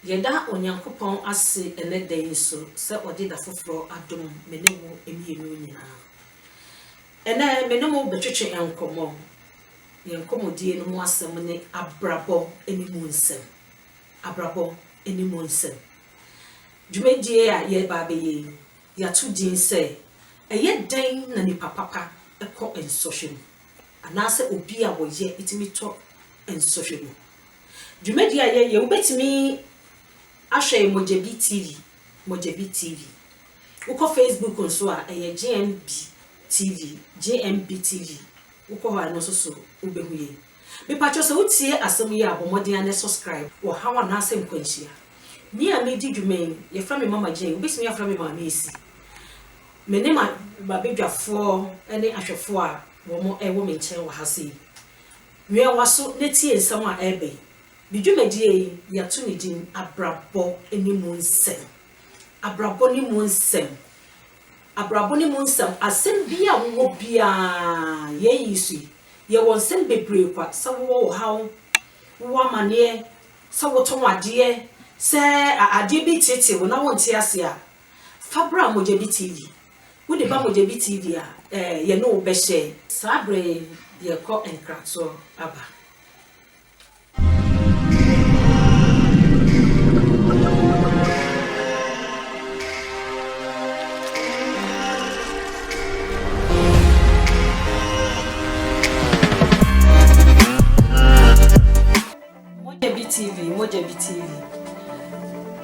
Yeda onyankopon ase ene den so se odi da foforo adom menemu emienu nyina. Ene menemu betwetwe enkomo. Yenkomodie no mu asem ne abrabo enimu nsem. Abrabo enimu nsem. Dwumedie a ye ba beye ya to din se eye den na nipa papa ekọ ensohwe mu. Anase obi a woye etimi to ensohwe mu. Dwumedie a ye wobetimi ahwe Mojebi TV, Mojebi TV. Uko Facebook nso a eye GMB TV, GMB TV. Uko ha no so ubehuye. Me pacho se utie asem ye abomode ane subscribe wo hawa na asem kwanhia. Ni a me di dwumen ye fra me mama Jane, ubesimi ya fra me mama Esi. Me ne ma babedwafo ene ahwefo a wo mo ewo me nchen wo hase. Nwe waso ne tie nsam a ebe. Bidwumadie ya to ne din abrabo enimu nsem. Abrabo ni mu nsem. Abrabo ni mu nsem asem bia wo bia ye yisu. Ye won sem bebre kwa sa wo hawo wo amane sa wo ton ade se ade bi tete wo na won ti ase a fabra Mojebi TV wo de ba Mojebi TV a ye no be share sabre ye ko enkrato aba Mojebi TV.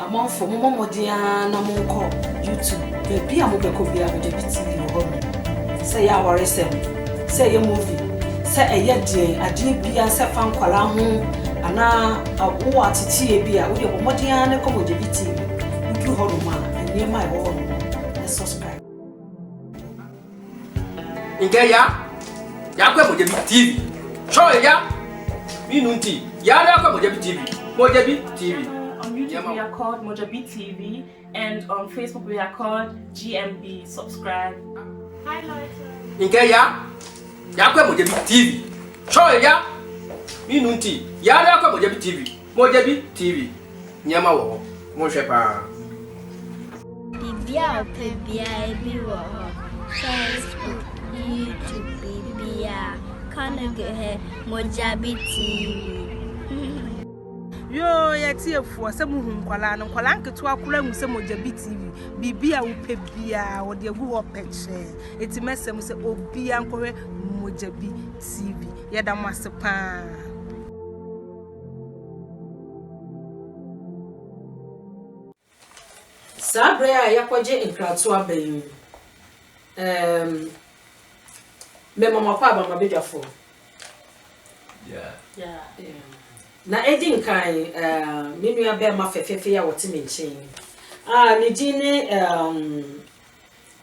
Among for momodia na monko YouTube. Baby amobeko bia Mojebi TV no ho. Say ya worry sem. Say ya movie. Say eye die ade bia say fan kwala ho ana awo atete bia wo de momodia na ko Mojebi TV. Ndu ho no ma ene ma ho no. Let's subscribe. Ingeya. Ya kwa Mojebi TV. Show ya. Minunti. Ya kwa Mojebi TV. Mojebi TV. On YouTube we are called Mojebi TV, and on Facebook we are called GMB. Subscribe. Hi, Loita. Ingeya. Ya kwa Mojebi TV. Show ya. Minunti. Ya kwa Mojebi TV. Mojebi TV. Nyama wo. Mo shepa. Bibia pebia ebi wo ho. Facebook, YouTube bibia. Kana ge Mojebi TV. Yo yeti efu asem hu nkwala no nkwala nketo akura hu se Mojebi TV bibia wo pebia wo de gu wo peche eti mesem se obia nkwe Mojebi TV yeda masepa Sabre a yakwaje enkrato abayin me mama kwa ba mabedwafo Yeah. na edin kan menu ya be ma fefefe ya wote menchen ni dine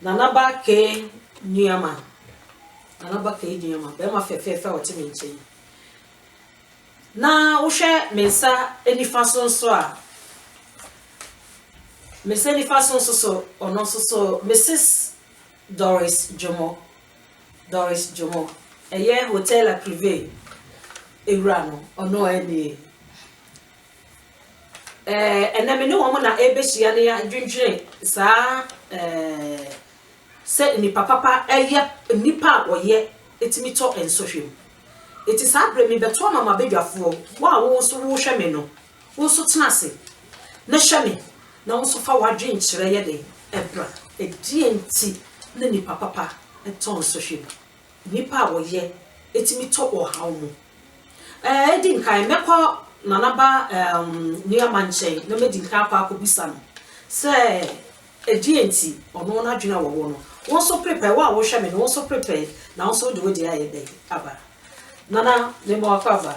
nanaba ke nyama be ma fefefe wote menchen na wo hwe mensa enifa sonso a mesa enifa sonso so ono so Mrs. Doris Jomo eye hotel a privé Irano ono eni eneme no wo na ebehia ne ya dwendwene saa se ni papa eye nipa oye etimi to ensohwem eti saa bre mi beto mama bedwafo wo so wo hwe me no wo so tenase na hwe me na wo so fa wadwen kire ye de ebra edienti na ni papa eto ensohwem nipa oye etimi to ohaw mu edin kai mekọ nanaba niama nchen na medin ka akobisa no se edienti ono na dwena wo no won so prepare wa wo hwe me no won so prepare na won so de we dey aye aba nana le mo akaba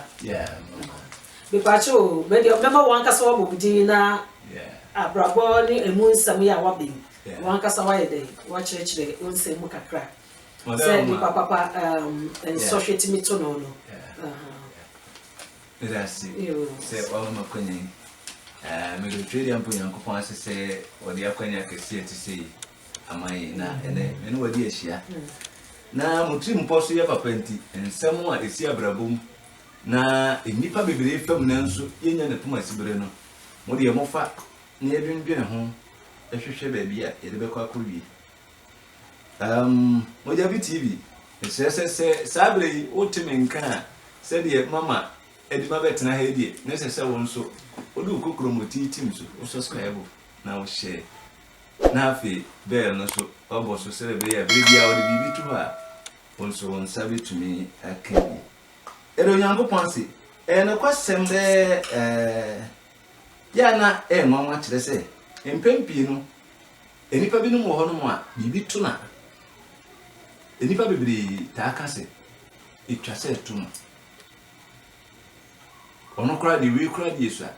be pacho be de mema wan kasa wo bobudi na abrabo ni emu nsam ya wa be wan kasa wa ye dey wa chire won se mu kakra se ni papa society mito no Merci. C'est all my queen. Me go trade am pon yankopon asese odi akwanya kese etise amai na ene me no wadi ahia. Na mutri mposo ye papa nti ensem a esi abrabom na enipa bebere fam na nso yenya ne toma sibere no mo de mo fa na edwendwene ho ehwehwe ba bia ye de bekọ akọwie Mojabi TV se sabre yi otime nka se de mama edima betena ha die ne se won so odu kokoro motitim so o subscribe na o share na afi bell no so obo so se be ya bia o de bibi tu ha on so on sabe to me akabi ero nyango ponse no kwasem de ya na nwanwa kire se empempi no enipa bi no mo ho no mo a bibi tu na enipa bibiri ta aka se etwa se tu no ono kra de wi kra de yesu a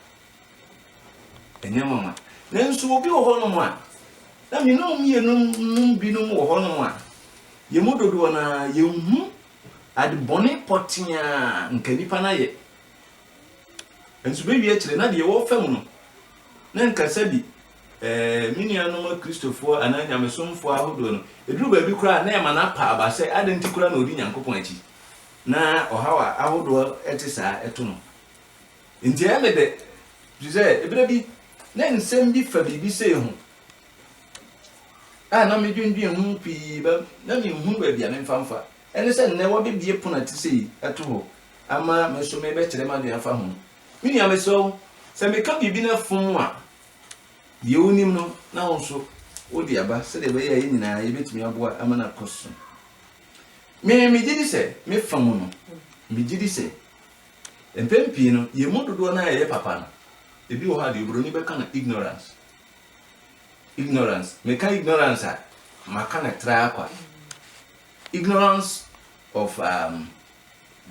enyama nanso obi wo ho no mo a na me no mi enum bi no mo ho no mo a ye mododo na ye hu ade bone potia nka nipa na ye enso be wi akire na de wo fam no na nka sabi minia no Christopher ananya mesomfo ahodo no eduru ba bi kura na e mana pa aba se adenti kura na odi nyankopon achi na ohawa ahodo etisa eto no nti emede dize ebere bi na nsem bi fa bibi se ho na me dwendwen hu pi ba na me hu ba bia me mfamfa ene se ne wo bibie pona ti se eto ho ama meso me be kire ma de afa ho minia meso se me ka bibi na fun a ye onim no na wonso odi aba se de be ye nyina ye betumi aboa amana koso me gidi se me famu no me gidi se empempi no ye mododo na ye papa no ebi wo ha de obro ni be kana ignorance me ka ignorance a makana tra akwa ignorance of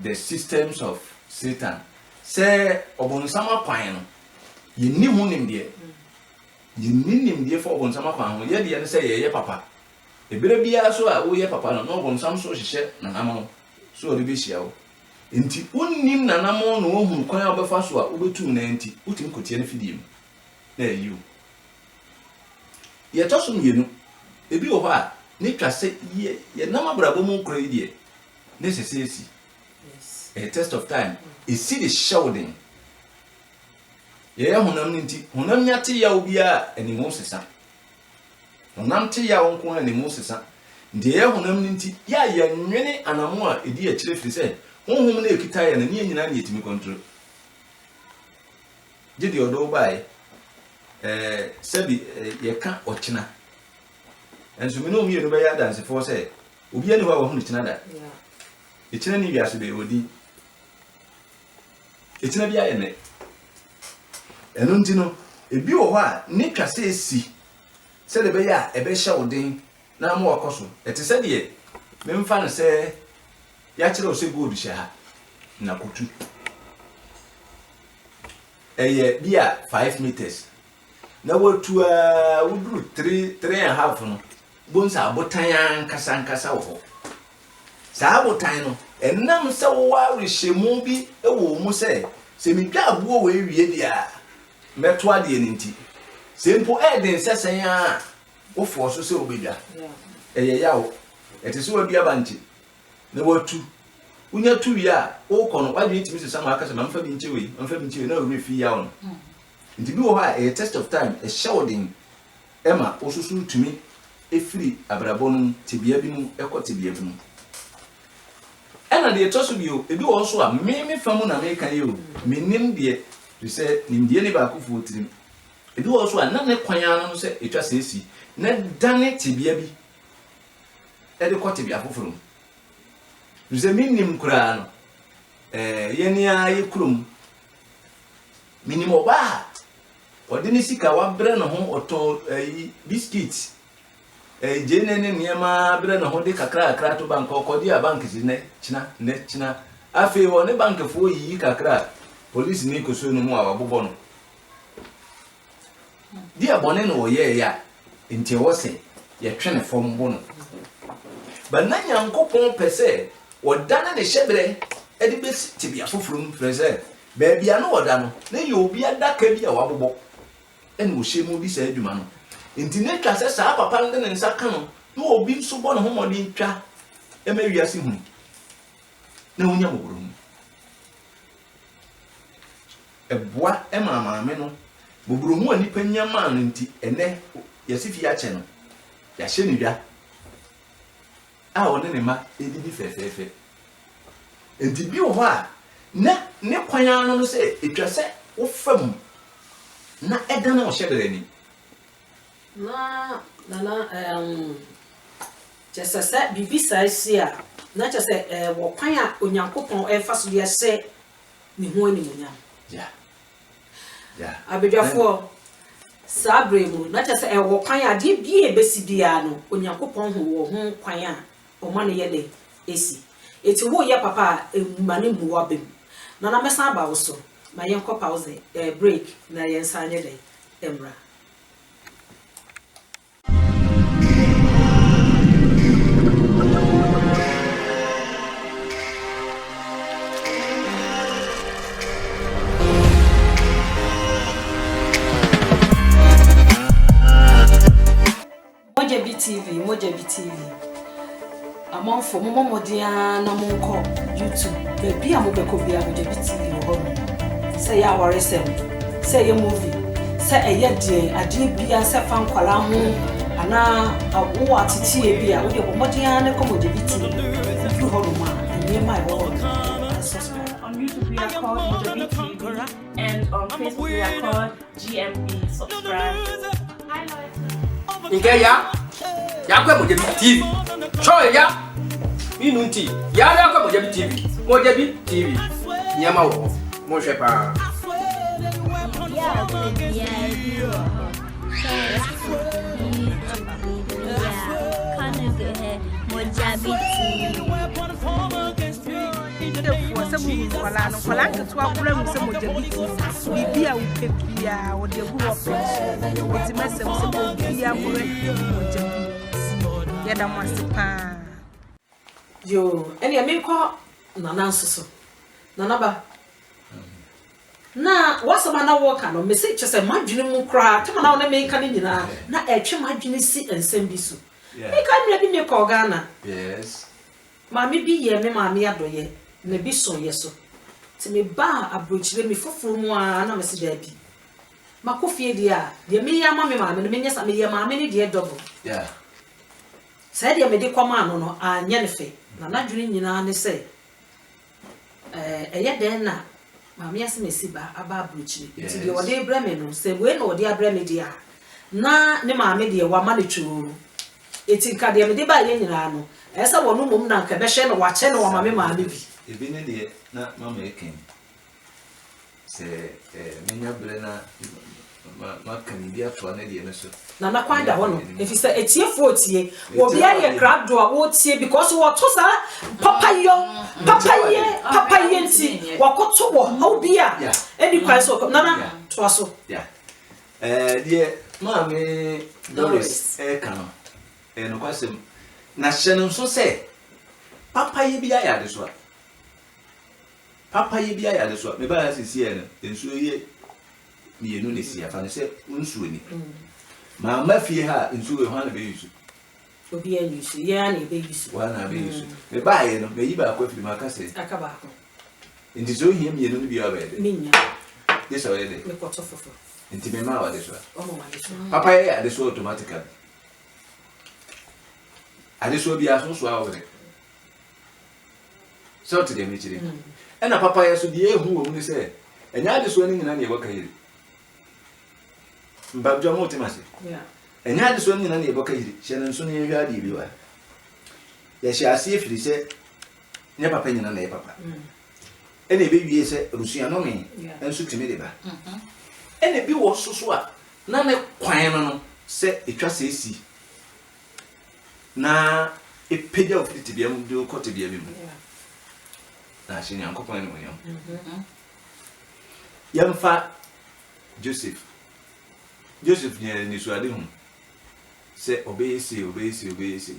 the systems of Satan se obunsama kwan no ye ni hu nim de yinim de for obonsam akwa ho ye de ne se ye papa ebere bia so a wo ye papa no obonsam so hihye na namo so ori be hia wo enti unnim na namo no ohun kwan obefa so a obetu na enti utim kotie ne fidim na you ye tosum yenu ebi wo ha ne twase ye nam abrabo mu kro yi de ne sese esi a test of time e see the shouting ye honam nti honam nyate ya obia animu sesa honam te ya wonko animu sesa ndi ye honam nti ya nwene anamu a edi akire firi se honhom na ekita ya na nyina na yetimi control gidi odo bai sebi ye ka ochina enso me no mi no ba ya dance for se obia ne wa wo hu china da echina ni biase be odi echina bia ye ne eno ntino ebi wo ho a ne twase esi se de be ya ebe hye odin na am wakoso etise de me mfa no se ya kire o se gold hye ha na kotu eye bia 5 meters na watu uduru 3.5 no bonsa abotan kasa wo sa abotan no enam se wo wa rehemu bi ewo mu se mi twa abuo we wie dia meto ade nti sempo eden sesen a wo forso se obedwa eye yawo etese wadua banti na watu unya tu wi a wo kono wadwe ntimi se sama akasa mamfa bi nchewe na ori fi yawo no nti bi wo ha a test of time a shouting ema osusu tumi efiri abrabon tibia bi mu ekotibia bi mu ena de etoso bio ebi wo so a me famu na me kan yo menim de se nimdie ne ba kufu otirim ebi wo so a na ne kwan ana no se etwa se esi na dane tibia bi e de kotibia foforo ze minim kura no yeni a yekurum minim oba odini sika wa bre no ho oto biscuit jenene niema bre no ho de kakra to bank okodi a bank si ne china afi wo ne bank fo yi kakra police ni ko so no mu ababobo no dia bone no ye ya nti wo se ye twene fom bo no ba na nyankopon pese wodana ne hyebre e de besi tibia fofurum freze ba bia no woda no na ye obi adaka bia wabobo ene wo hyemu bi sa adwuma no nti ne twa se sa papa nde ne nsa ka no na obi so bo no homodi ntwa e ma wiase hu na wonya mogoro eboa ema maame no buburu mu ani panya ma no nti ene yesifi ya che no ya hye ne dwa a woni ne ma edidi fefefe enti bi wo ha na ne kwan ano no se etwa se wo fam na eda na wo hye derani na just bibi saisi a na just wo kwan a onyankopon e fa so de hye ne ho ani munya yeah abedwafo sabremu na just wo kwan a de bie besi bia no onyankopon ho wo ho kwan a o ma ne ye de esi eti wo ye papa emane mu wabem na mesa ba wo so ma yen ko pause break na yen sanye de emra Moja BTV amonfo momodia na monko YouTube bebi amobeko bia Moja BTV ho say ya ware sem say ya movie say eye die ade bia say fan kwala ho ana awo atete bia wo de momodia na ko Moja BTV you ho ma ni my own subscribe on YouTube we are called Moja BTV and on Facebook we are called GMB subscribe. Hi Lois. Ingeya yakwe Moja TV. Show ya. Minunti. Ya yakwe Moja TV. Moja TV. Nyama wo. Mo hwe pa. Yeah, Moja BTV. Kwala no kwala nketo akura mu se Moja BTV bibia wo pepia wo de gu wo pe eti mesem se bibia wo Moja BTV yeda mo asipa yo eni ame ko nana nsoso nana ba na wasama na wo ka no message se madwene mu kra tema na wo na me ka ni nyina na etwe madwene si ensem bi so me ka nra bi me ko Ghana yes maami bi ye me maami adoye na bi so ye so ti me ba abrochire me foforo mu a na me se da bi makofie dia de me ya ma me maami no me nyesa me ye maami ni de double yeah sai de me de kwama no no anya ne fe na nadwene nyina ne se eye den na maami ase me si ba aba abrochire ti de ode bra me no se we na ode abra me dia na ne maami de wa ma ne tworo eti ka de me de ba ye nyina no esa wonu mum na nka be hye no wa che no wa maami maami bi ebi ne de na mama eken se menya bre na ma kan bi ato na de no so na na kwanda ho no efi se etiefo otie wo bia ye crowd do a wo tie because wo to sa papaye nti wo koto wo how bia eni kwan so na na to so yeah de mama Doris kan no kwasem na hye so se papaye bia ya de so papaye bia ya de so me ba sisi e no ensuo ye mienu ne sia fa ne se unsuo ni mama fie ha ensuo e ho na be yusu obi an yusu ye na be yusu wa na be yusu me ba ye no me yi ba kwa firi maka se aka ba ko ndi so hie mienu no bia ba ye de minya de so ye de me ko to fofo ndi me ma wa de so o mo ma de so papaye ya de so automatically ade so bia so a wore so to dem chiri ena papaye so die ehu wo mu ni se enya ade so ni nyina ne eboka yiri mbabjo mo temase yeah enya ade so ni nyina ne eboka yiri hye ne so ne hwa ade bi wa ya hye ase efiri se ne papa nyina na ye papa ena ebe wie se rusua no me enso timi de ba ena bi wo soso a na ne kwan no se etwa se esi na epeja ofiti bia mu do kote bia bi mu na hye nyankopon ne mo yamfa Joseph ni suade hu se obeyesi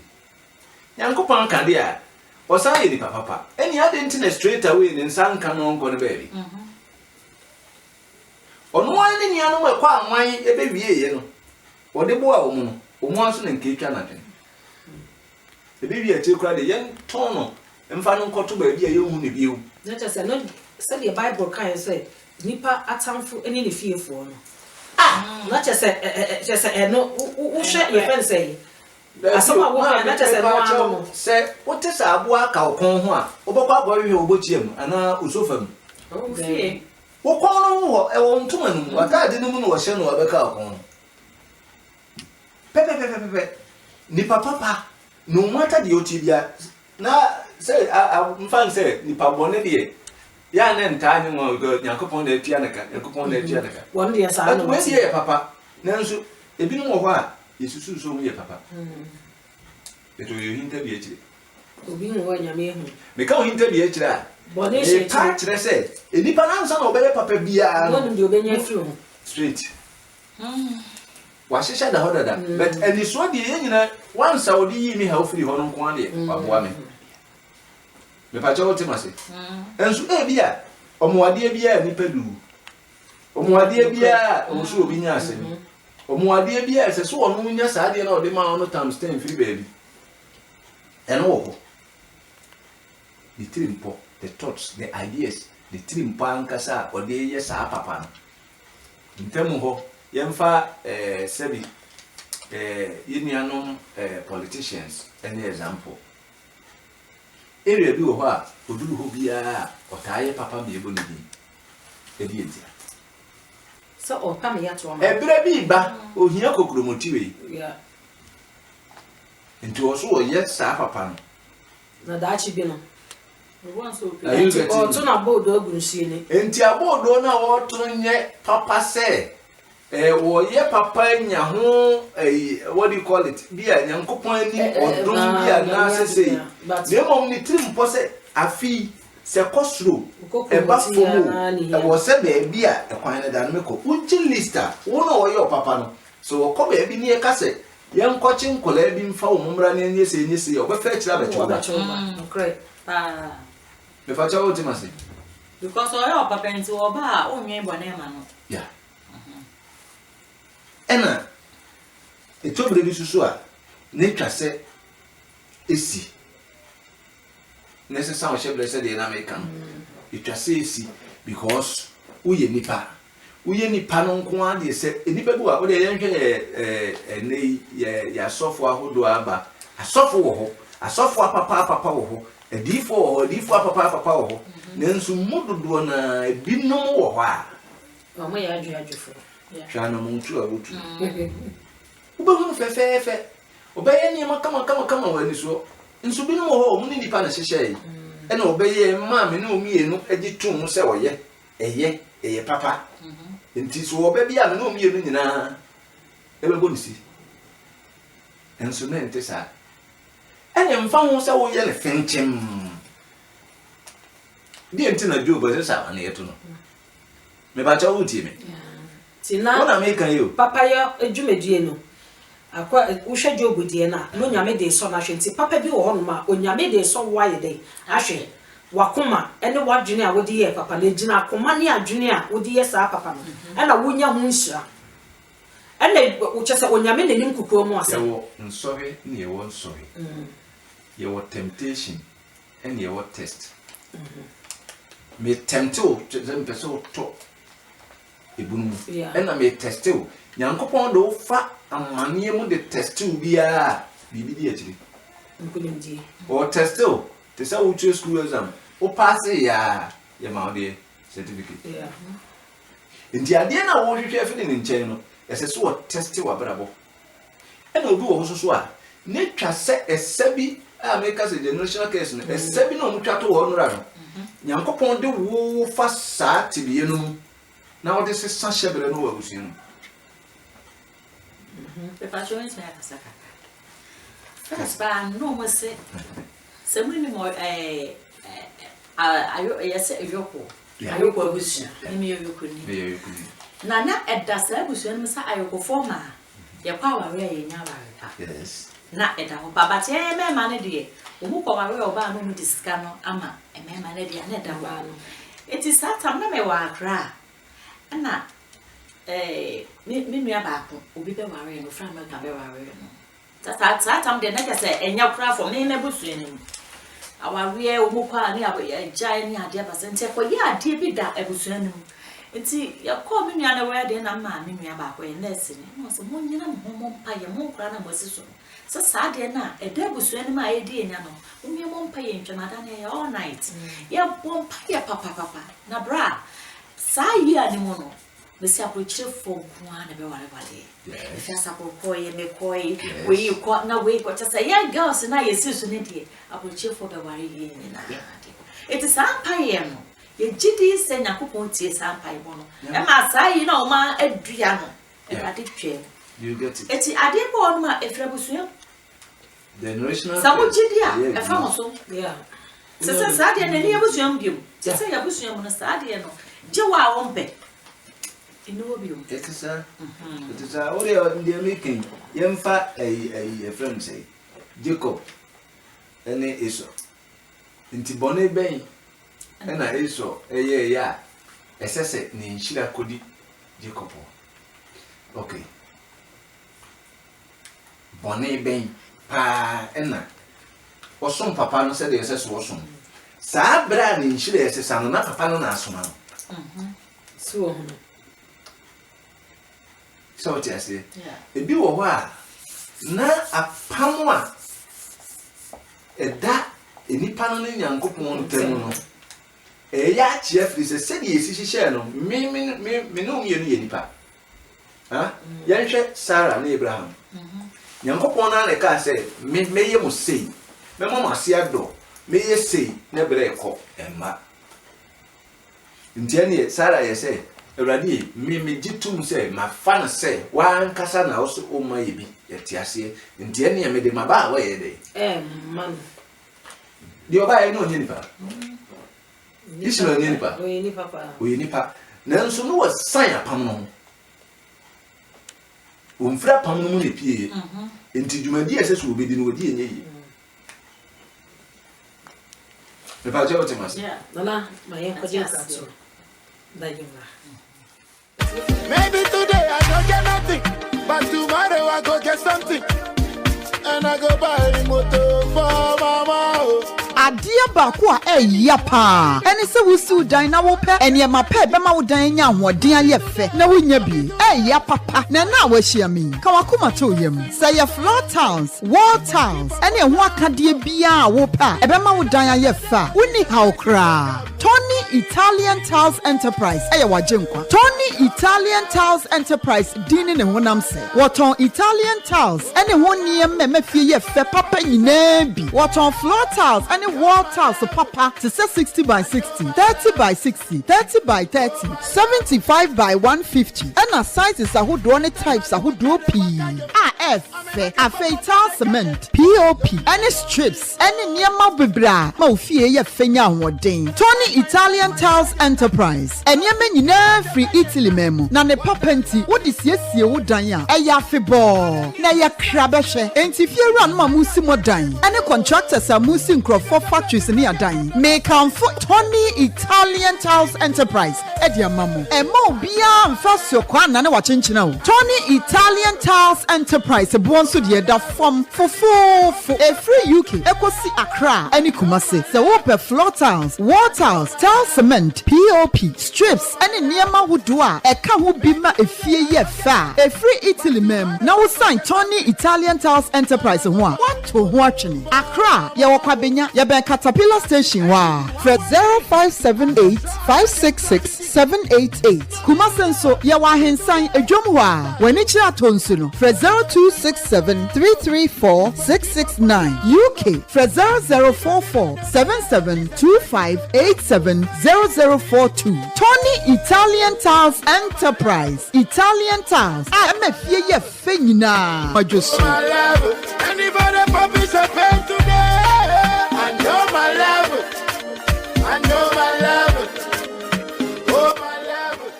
nyankopon ka dia o sa ye ni papa eni ade ntina straight away ni nsan ka no nko ne baby onu ani ni anu kwa anwan ebe wie ye no o de bo a o mu no o mu aso na nke twa na twen ebe wie ati kura de yen ton no mfa no nkoto ba bia ye hu ne biu na just no say the Bible kan say nipa atamfo eni ne fiefo no na chese no wo hwe ye fen say asoma wo na chese no ano se wote sa abo aka okon ho a obokwa abo hwe obochiem ana usofam Okay. wo kon no ho e wo ntuma nu atade no mu no wo hye no obeka okon pepe ni papa no matter the otibia na say mfan say ni pabone de ya na ntani mo go yakopon na atua naka yakopon na atua naka won de sa no we ye papa nanso ebinu wo ho a yesusu so mu ye papa eto yo hinta bi ekire obi no wa nyame hu me ka hinta bi ekire a bone she pa kire say enipa na nsa na obeye papa bia no de obenya free hu straight wa shisha da hodada but any so de yenyina once I would yi mi ha ofiri ho no nko ade waboa me me pa chawo temase enso e bia omoade bia ni pedu omoade bia oso obi nya ase omoade bia se so onu nya saade na ode ma ono times 10 free baby eno wo the trimpo the thoughts the ideas the trimpo ankasa ode ye sa papa no ntemu ho yemfa sebi yinianom politicians an example area bi wo ho a oduru ho bia otaye papa me ebo ne bi e bi entia so o kam ya to ma ebere bi ba ohia kokromoti we ya nti wo so wo ye sa papa no na da chi bi no are you getting o to na bodo agunsie ni enti abodo na wo to nye papa se wo ye papa nya ho what do you call it bia nyankopon ani odom bia na sesei ne mom ni trimpo se afi se kosro e ba fomo e wo se be bia e kwan na dan meko unchi lista wo na wo ye papa no so wo ko be bi ni e ka se ye nkochi nkola bi mfa wo mumra na enye se wo be fa kira be choba okay me fa chawo timase because oyo papa nti oba onwe bone ma no yeah ena etobre bi susu a ne twase esi necessary o sheble se de na American etwase esi because uye nipa no nko ade se nipa bi wa o de yenhwe nei ya sofo ahodo aba asofo wo ho asofo papa wo ho edifo wo ho edifo papa wo ho nenso mudodo na ebinom wo ho a mo ya adwafo Chana muntu abutu. Ubehu fefefe. Obeye niema kama wani so. Nso bi no ho mu ni nipa na hyehye yi. E na obeye ma me na omienu agitum se woye. Eye papa. Nti so obe bia me na omienu nyina. Ebe go nisi. Enso na ente sa. Ene mfa ho se wo ye ne fenchem. Di ente na Job se sa na yeto no. Me ba cha wuti me. Tina wona me kan yo papa ya adwumadie no akwa uhwe Job die na no nyame de so na hwenti papa bi wo ho no ma onyame de so waye de ahwe wakoma ene wadwene a wodi ye papa na gina akoma ne adwene a wodi ye sa papa no ena wonya hu nhyira ene wo chese onyame ne nim kukuo mu ase yo nsori ne ye won sorry ye temptation and ye test me tempt o them person to ebunu ena me test o nyankopon do fa amane mu de test o bia bibi di akiri nkulimdie o test o te say wo choose school exam o pass ya ma de certificate ndi ade na wo hwehwe afi ne nchen no ese so test wa brabo ena obi wo so a ne twa se esabi a make us a generational case no esabi na o twa to wo no ra no nyankopon de wo fa sa tibie no na wo de se sa shebere no wa busu no the passion is like saka first ba no mo se muni mo ayo yes yoko ayoko abusu ni yoko ni na edda sa abusu no sa ayoko forma ye kwa wa we ye nya ba yes na edda ho baba te me ma ne de omu kwa wa we oba no mu disika no ama me ma ne de na edda ba no it is that time na me wa akra na me nua ba ko obi be ware no fra me ka be ware no that time de na just enya kra for me na busu ni awawe omu kwa ni aba ya jai ni ade ba sente ko ya ade bi da ebusu ni Nti ya call me nua na we de na ma me nua ba ko e nurse ni. No so mo nyina mo mpa ye mo kra na mo siso. So saa de na e da busu ani ma ye di enya no. Mo mi mo mpa ye ntwana da na ye all night. Ya bo mpa ye papa. Na bra. Saa yi ani mo no. Me si approach for kwa na be wale. If you support koi me koi we ko na we ko just say yeah girls na ye siso ni die approach for be wale ye ni na. It is ampa ye no. Ye gidi se Nyankopon tie sampa ibo no e ma sai na o ma adua no e ade twa You get it. eti ade bo no ma efra busuya The generational. Samu gidi a e fa mo so Yeah. se sa de na ne busuya mbiem se ya busuya mo na sa de no je wa wo mpe ino biom It is a. It is a. What are they making? Yemfa a friend say Jacob and Esau. Inti bone ben. Ena Esau ya esese ni nshira kodi Jacob. Okay. Bone ben pa ena osom papa no se de esese osom. Sa bra ni nshira esese no na papa no na asoma no. So So what I say? yeah Ebi wo ho a na apam a eda enipa no ne Nyankopon ntam no eya chia free se de esi hihye no me no ye nipa ha yanhwe Sarah na Abraham Nyankopon na le ka say me ye mo sei me mo ase ado me ye sei na bere ekọ emma ntiane Sarah ye say Eradi me gitum say ma fan say wan kasa na also o ma yebi yeti ase ntiane ye me de maba wa ye de man di oba ye no nipa Isi no nipa. Oye ni papa. Oye nipa. Nanso no was sign apam no. Umfra pam no ne pie. Enti dwumadi ese so obedi no odi enye yi. Me pa je otemas. yeah Nana, my encouraging kato. Dayima. Maybe today I don't get nothing, but tomorrow I go get something. And I go buy the motor for mama. Adia bakwa yapa. Eni se wusu dan na wo pe eni ma pe be ma wo dan nya hoden aye fe na wonya bi ya papa na na wa hia mi ka wakoma to yam say your floor tiles wall tiles eni ho akade bia wo pa e be ma wo dan aye fa woni how kra Tony Italian Tiles Enterprise wajenkwa Tony Italian Tiles Enterprise dini ne honam se woton Italian tiles eni ho niem me fie ye fe papa nyina bi woton floor tiles eni wall tiles papa to say 60 by 60 30 by 60 30 by 30 75 by 150 and a sizes ahodo ne types ahodo p tile cement POP any strips any niema bebra ma ofie ye fenya hoden Tony Italian Tiles Enterprise eniema nyina free Italy memo na ne papenti wodi siesie wodan a eya febo na ya krabehwe enti fie run ma musi modan any contractors are musi nkrofo factories ni adan make am for Tony Italian Tiles Enterprise edia mamo emo bia mfasio kwa na ne wachenchina o Tony Italian Tiles Enterprise bonso de da form fofofo e free UK ekosi Accra any Kumasi se wo pe floor tiles wall tiles tile cement POP strips any niema wudo a eka ho bi ma efie ye fa e free Italy mem na wo sign Tony Italian Tiles Enterprise ho a wato ho atwene Accra ye wo kwabenya ye ben Caterpillar station wa Fred 0578 566 788 Kumasi nso ye wa hensan edwom ho a wani kira tonsu no Fred 0267 334 669 UK Fred 0044 7725 87 0042 Tony Italian Tiles Enterprise Italian Tiles amefie ye fe nyina majosu My love, anybody puppies a pen today. I know my love, I know my love, oh my love.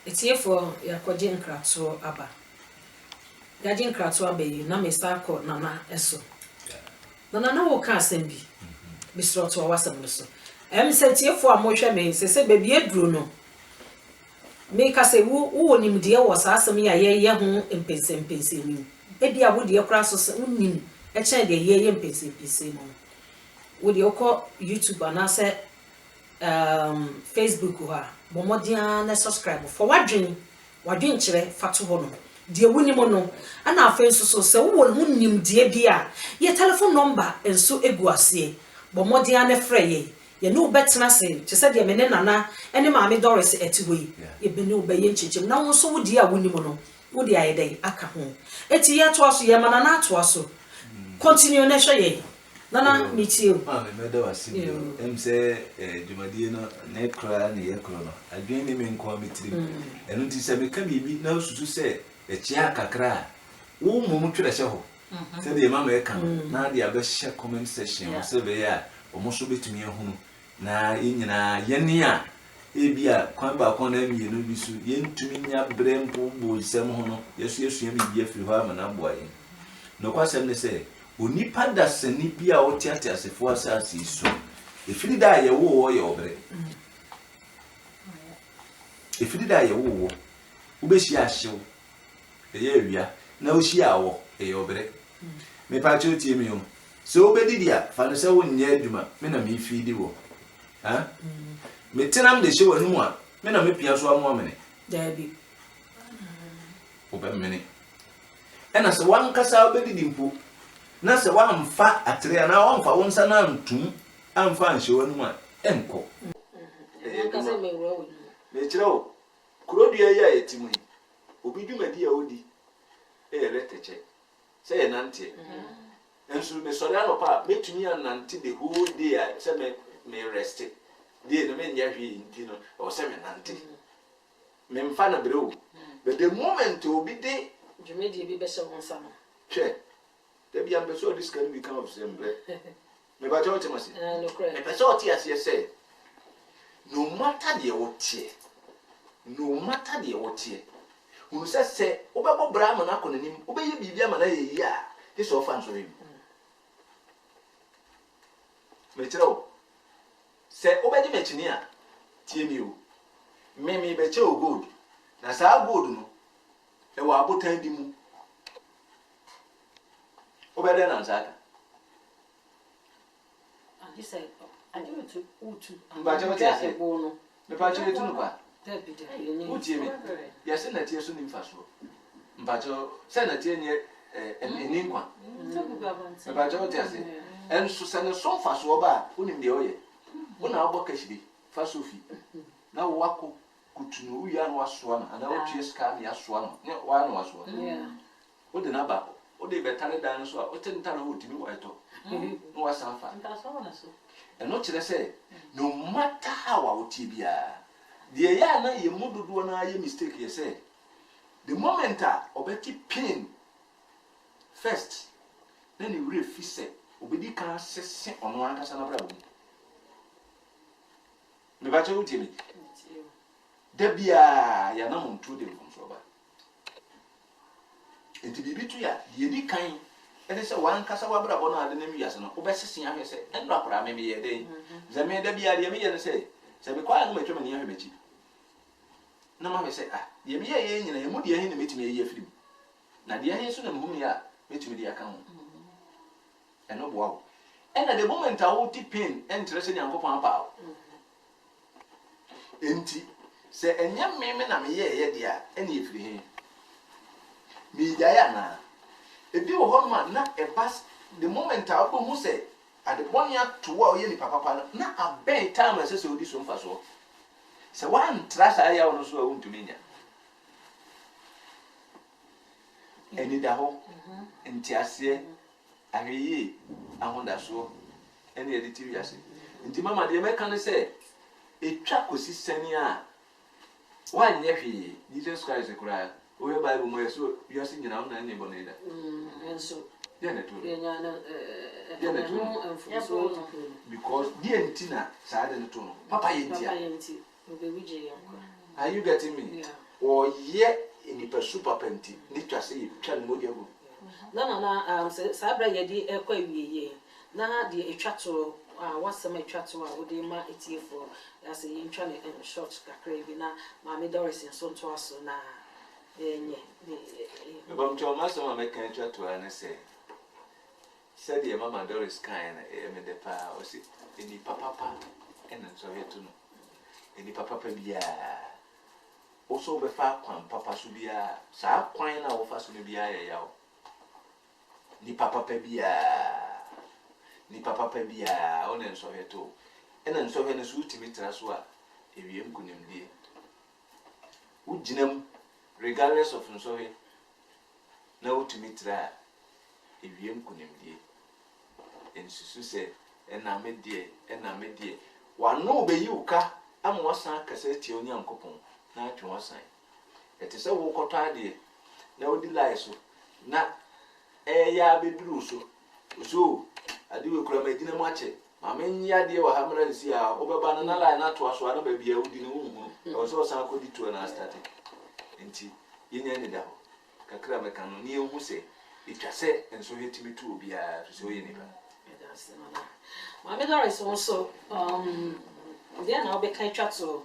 Etiefo yakoje nkrato aba. Gaje nkrato aba yi na me sta ko nana eso. Nana wo ka asem bi. Bisro to wasem no so. Se tiefo amohwe me se baby eduro no. Me ka se wo nim de wo sa asem ya ye ho empense ni. E bia wo de kra so se unnim e chen de ye mpese mo wo de okọ YouTube anase Facebook ha bomodia na subscribe for wadwen kire fato ho no de wuni mo no ana afen so se wo nim de bia ye telephone number enso egu ase bomodia na frɛ ye no betena se te se de me ne nana ene maame Doris etihoyi ye be ne obeye nchechim na wo so wo de a wuni mo no wo de ayedai aka ho eti ye to aso ye mana na to aso continue na hwe ye nana metie o me meda wase em se dwumadie no na ekra na ye kro no adwen ne me nko ametiri eno nti se me ka bibi na osusu se echia kakra wo mum twere hye ho se de mama e ka na de abehye comment section se be ya omo so betumi ehunu na yenyina yene a ebia kwan ba kon na mienu bi su yentumi nya brempo bo sem ho no yesu ya bibi afiri ho ama na boa ye no kwasem ne se onipa da sani bia o tiate asefo asase iso efiri da ye wo ye obre efiri da ye wo ubeshi ahyew eye awia na oshi awo eye obre me pa cho tie mi o so obedidi a fa no se wo nya adwuma me na me fidi wo ha me tenam de hye wanu mu a me na me pia so amo amene dabi obemene ena se wan kasa obedidi mpo na se wamfa atre na wamfa wonsa na ntum amfa anhye wanu mu a enko kasa me wo me kireo kurodua ya yetimu obi dwumadi a odi leteche say nante enso me sori anopa metumi anante the whole day say me rest dey no me nya hwe ntino o say me nante me mfa na brew but the moment obi dey dwumadi bi be se wonsa no che there be ambeso this can become of semble me ba jo temasi no correct me person oti ase say no matter the otie unu se obebo bra ma na konanim obeye bibia ma na yeyi a this ofan so rim me tiro se obeji mechini a tie mi o me be che o gold na sa gold no e wa abotan di mu obede na nzaka andi say andi utu mba je mate ase no me pa chere tunu pa David utie mi ya se na tie so ni mfaso mbajo se na tie nye eni nkwa mbajo tie ase en so se ne so mfaso oba onim de oye wona obo kashiri faso fi na wako kutunu uya no aso na ana otue ska na aso no ne wa no aso o de na ba o de betare dan so a o te ntare ho timi wa eto no wa sanfa eno kire se no matter how a otie bia the ya na ye mududu na ye mistake ye say the moment a obeti pain first then you re fi say obedi kan sese ono ankasa na brabo me ba che uti mi de bia ya na muntu de mfo ba enti bibi tu ya ye di kan e say wan kasa wa brabo na ade na mi yase no obesese ya say endo akora me ye de zame de bia de me ye say se be kwa no metwe me ya hwebechi na ma me say ye me ye nyina ye mu de hin na metime ye afiri na de hin so na mu ya metime de aka ho eno bo awo ena the moment a wo ti pain interest ni ankopon apa enti se enya me na me ye de a ena ye firi hin mi da ya na ebi wo ho na e pass the moment a wo mu say at the one year to wa ye ni papa na abey time se odi so mfa so se wan trasa aya wono so a wontumi nya eni da ho enti ase ahweyi ahonda so eni editi wiase enti mama de me kan se etwa kosi sani a wan nye hwe Jesus Christ kura o ye Bible mo yeso wiase nyina na ne boneda enso ya na to nya na because the entina side and to papa yenti are you getting me or ye in the super penti need to say tell mo dia go na sabra ye di ekwa wiye na de etwato wasem etwato a odi ma etiefo as ye ntwa ne short kakra bi na ma me Doris so nto aso na enye bam to ma so ma me kan etwato na say said the Mama Doris kind and the pa or see any papa and so here to know. Any papa be also be far quan papa should be a sa quine or fast to be a yaw. Ni papa be on and so here too. And then so when a suit to meet Raswa, if you am couldn't be. Would Jinam, regardless of so here, no to meet that. If you am couldn't be. And Susu said, and I made dear, one no be you ka, I'm was a cassette on young coupon, not to one sign. It is a walk out idea, no delay so, not ya be blue so I do a crummy dinner match. My main idea was having to see our over banana line not to us one baby, I would in or so some could to an aesthetic. And tea, in any doubt. Cacrama can near who say, it just said, and so here to me too be a so anyway. Mammy Doris also, then I'll be kind of so.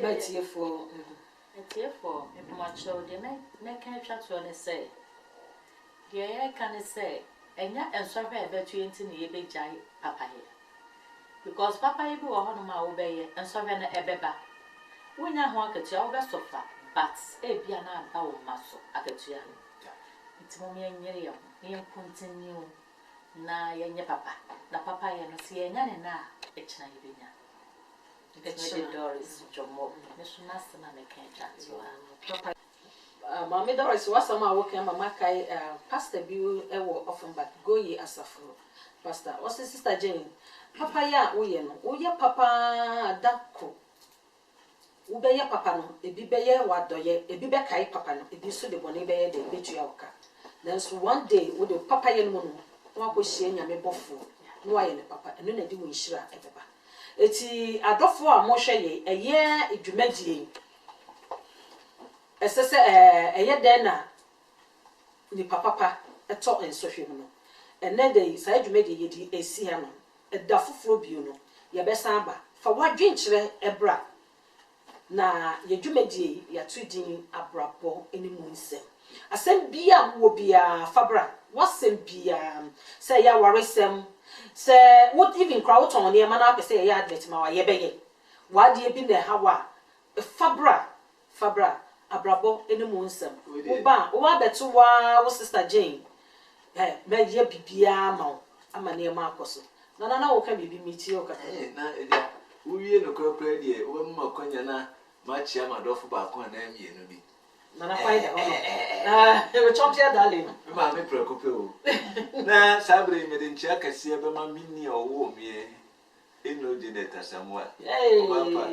But here for my children, make a chat to and say, yeah, I can say, and yet, and so very better to be giant papa here. Because papa will honor my obey and so very a beba. When I want to tell the sofa, but a piano power muscle at the tian. It's mommy and Yerium, you continue. Na yenye papa na papa yenu si yenyane na echina yibinya echina Doris jomo nesuna sana mekencha papa Mama Doris was sama working mama kai pastor bi ewo Offenbach Goye Asafo pastor was sister Jane papa ya uye no uye papa dako ube ya papa no ebi beye wadoye ebi be kai papa no ebi so de bone beye de betu ya oka then so one day wo de papa ye no wako hye nyame bofo no aye ne papa eno na di wo nhira ebeba eti adofo a mo hwe ye eye edwumadie esese eye den na ni papa eto ensohwe mu no ene de sa edwumadie ye di esi ha no eda foforo bio no ye besa aba fa wadwenkyere ebra na ye dwumadie ya tudin abrabo eni mu nsem asem bia wo bia fabra wasem bia say ya waresem say what even crowd on here man up say ya advert ma ye beye wade bi na hawa fabra abrabo eni mu nsem wo ba wo abeto wa wo sister Jane me ye bibia ma ama na ma akoso na wo ka bibi miti o ka na edia wo wie no kokra die wo ma konya na ma chia ma dofo ba ko na mienu bi Mana find it. We chop here, darling. Ma me preocupe o. Na sabre me den chia kase be ma mini owo me. Eno de neta samwa. Hey. Papa.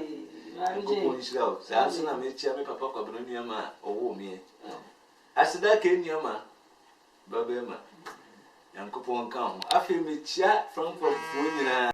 Ko ko isra. Sa na me chia me papa ko bro nua ma owo me. Asida ke nua ma. Baba ma. Yankopon kan ho. Afi me chia Frankfurt fo nyina